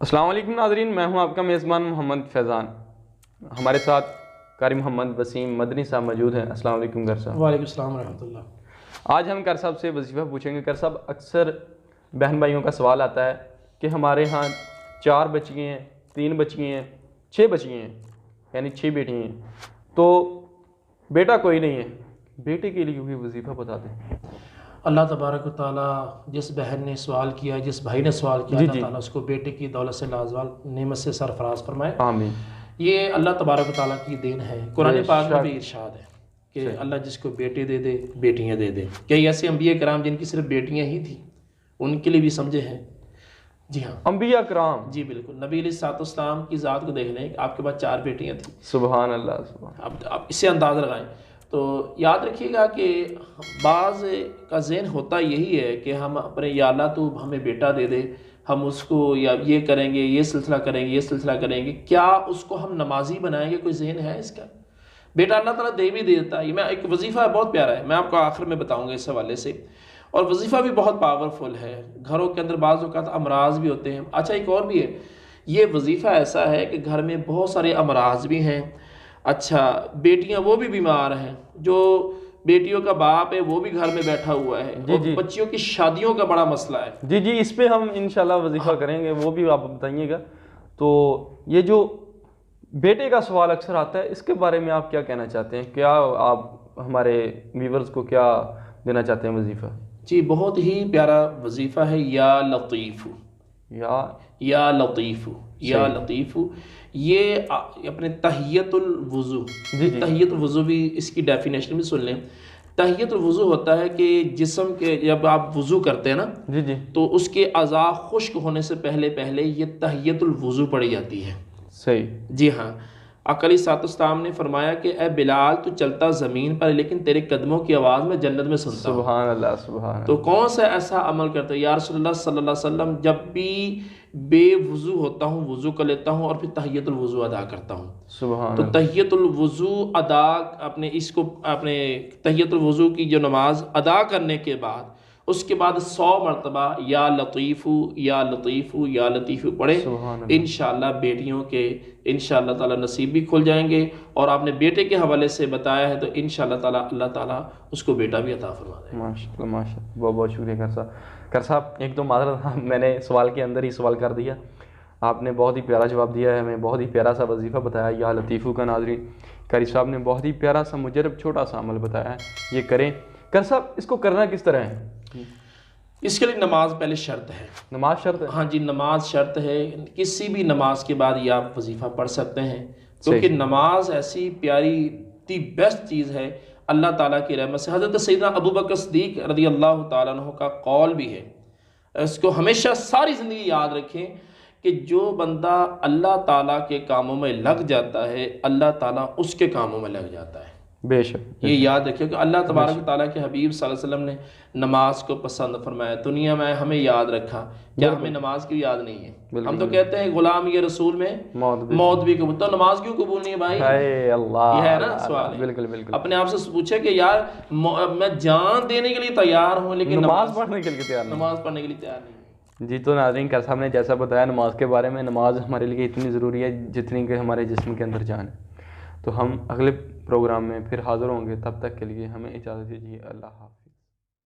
السلام علیکم ناظرین، میں ہوں آپ کا میزبان محمد فیضان۔ ہمارے ساتھ قاری محمد وسیم مدنی صاحب موجود ہیں۔ السلام علیکم قاری صاحب۔ وعلیکم السلام ورحمۃ اللہ۔ آج ہم قاری صاحب سے وظیفہ پوچھیں گے۔ قاری صاحب، اکثر بہن بھائیوں کا سوال آتا ہے کہ ہمارے ہاں 4 بچیاں ہیں، 3 بچیاں ہیں، 6 بچیاں ہیں، یعنی 6 بیٹی ہیں، تو بیٹا کوئی نہیں ہے، بیٹے کے لیے کوئی وظیفہ بتا دیں۔ اللہ تبارک و تعالیٰ جس بہن نے سوال کیا، جس بھائی نے سوال کیا، اللہ تعالیٰ اس کو بیٹے کی دولت سے نازوال نعمت سے سرفراز فرمائے، آمین۔ یہ اللہ تبارک و تعالیٰ کی دین ہے۔ قرآن پاک میں بھی ارشاد ہے کہ اللہ جس کو بیٹے دے دے، بیٹیاں دے دے۔ کئی ایسے انبیاء کرام جن کی صرف بیٹیاں ہی تھیں، ان کے لیے بھی سمجھے ہیں؟ جی ہاں، انبیاء کرام، جی بالکل۔ نبی علیہ الصلوۃ والسلام کی ذات کو دیکھ لیں، آپ کے پاس 4 بیٹیاں تھیں۔ سبحان اللہ، سبحان۔ اب اس سے اندازہ لگائیں تو یاد رکھیے گا کہ بعض کا ذہن ہوتا یہی ہے کہ ہم اپنے یا اللہ تو ہمیں بیٹا دے دے، ہم اس کو یا یہ کریں گے، یہ سلسلہ کریں گے، یہ سلسلہ کریں گے، کیا اس کو ہم نمازی بنائیں گے؟ کوئی ذہن ہے اس کا؟ بیٹا اللہ تعالیٰ دے بھی دیتا ہے۔ یہ میں ایک وظیفہ ہے، بہت پیارا ہے، میں آپ کو آخر میں بتاؤں گا اس حوالے سے، اور وظیفہ بھی بہت پاورفل ہے۔ گھروں کے اندر بعض اوقات امراض بھی ہوتے ہیں۔ اچھا، ایک اور بھی ہے، یہ وظیفہ ایسا ہے کہ گھر میں بہت سارے امراض بھی ہیں، اچھا بیٹیاں وہ بھی بیمار ہیں، جو بیٹیوں کا باپ ہے وہ بھی گھر میں بیٹھا ہوا ہے، اور بچیوں کی شادیوں کا بڑا مسئلہ ہے۔ جی، اس پہ ہم انشاءاللہ وظیفہ کریں گے، وہ بھی آپ بتائیے گا۔ تو یہ جو بیٹے کا سوال اکثر آتا ہے، اس کے بارے میں آپ کیا کہنا چاہتے ہیں؟ کیا آپ ہمارے ویورز کو کیا دینا چاہتے ہیں وظیفہ؟ جی، بہت ہی پیارا وظیفہ ہے، یا لطیف، یا لطیف، یا لطیف۔ یہ اپنے تحیت الوضو، تحیت الوضو بھی اس کی ڈیفینیشن بھی سن لیں۔ تحیت الوضو ہوتا ہے کہ جسم کے جب آپ وضو کرتے ہیں نا، تو اس کے اعضاء خشک ہونے سے پہلے یہ تحیت الوضو پڑھی جاتی ہے۔ صحیح، جی ہاں۔ آقا علیہ الصلوۃ والسلام نے فرمایا کہ اے بلال، تو چلتا زمین پر لیکن تیرے قدموں کی آواز میں جنت میں سنتا ہوں۔ سبحان اللہ، سبحان اللہ۔ تو کون سا ایسا عمل کرتا ہے؟ یا رسول اللہ صلی اللہ علیہ وسلم، جب بھی بے وضو ہوتا ہوں وضو کر لیتا ہوں اور پھر تحیت الوضو ادا کرتا ہوں۔ سبحان تو تحیت الوضو ادا اپنے تحیت الوضو کی جو نماز ادا کرنے کے بعد، اس کے بعد 100 مرتبہ یا لطیف، یا لطیف، یا لطیف پڑھے، انشاءاللہ بیٹیوں کے انشاءاللہ تعالی نصیب بھی کھل جائیں گے۔ اور آپ نے بیٹے کے حوالے سے بتایا ہے تو انشاءاللہ تعالی اللہ تعالیٰ اس کو بیٹا بھی عطا فرما دے گا۔ ماشاءاللہ، ماشاءاللہ، بہت بہت شکریہ قاری صاحب۔ ایک تو معذرت، میں نے سوال کے اندر ہی سوال کر دیا، آپ نے بہت ہی پیارا جواب دیا ہے، ہمیں بہت ہی پیارا سا وظیفہ بتایا یا لطیفو کا۔ ناظرین، قاری صاحب نے بہت ہی پیارا سا مجرب چھوٹا سا عمل بتایا ہے، یہ کریں۔ قاری صاحب، اس کو کرنا کس طرح ہے؟ اس کے لیے نماز پہلے شرط ہے۔ نماز شرط ہے؟ ہاں جی، نماز شرط ہے۔ کسی بھی نماز کے بعد یہ آپ وظیفہ پڑھ سکتے ہیں، کیونکہ نماز ایسی پیاری دی بیسٹ چیز ہے اللہ تعالیٰ کی رحمت سے۔ حضرت سیدنا ابوبکر صدیق رضی اللہ تعالیٰ عنہ کا قول بھی ہے، اس کو ہمیشہ ساری زندگی یاد رکھیں کہ جو بندہ اللہ تعالیٰ کے کاموں میں لگ جاتا ہے، اللہ تعالیٰ اس کے کاموں میں لگ جاتا ہے۔ بے شک، یہ یاد رکھیں کہ اللہ تبارک و تعالیٰ کے حبیب صلی اللہ علیہ وسلم نے نماز کو پسند فرمایا، دنیا میں ہمیں یاد رکھا، کیا ہمیں نماز کی یاد نہیں ہے؟ ہم تو کہتے ہیں غلام یہ رسول میں موت بھی قبول، تو نماز کیوں قبول نہیں ہے بھائی؟ یہ ہے نا سوال۔ بالکل بالکل، اپنے آپ سے پوچھے کہ یار میں جان دینے کے لیے تیار ہوں لیکن نماز پڑھنے کے لیے تیار نہیں، نماز پڑھنے کے لیے تیار نہیں۔ جی، تو ناظرین، قاری صاحب نے جیسا بتایا نماز کے بارے میں، نماز ہمارے لیے اتنی ضروری ہے جتنی کہ ہمارے جسم کے اندر جان ہے۔ تو ہم اگلے پروگرام میں پھر حاضر ہوں گے، تب تک کے لیے ہمیں اجازت دیجیے، اللہ حافظ۔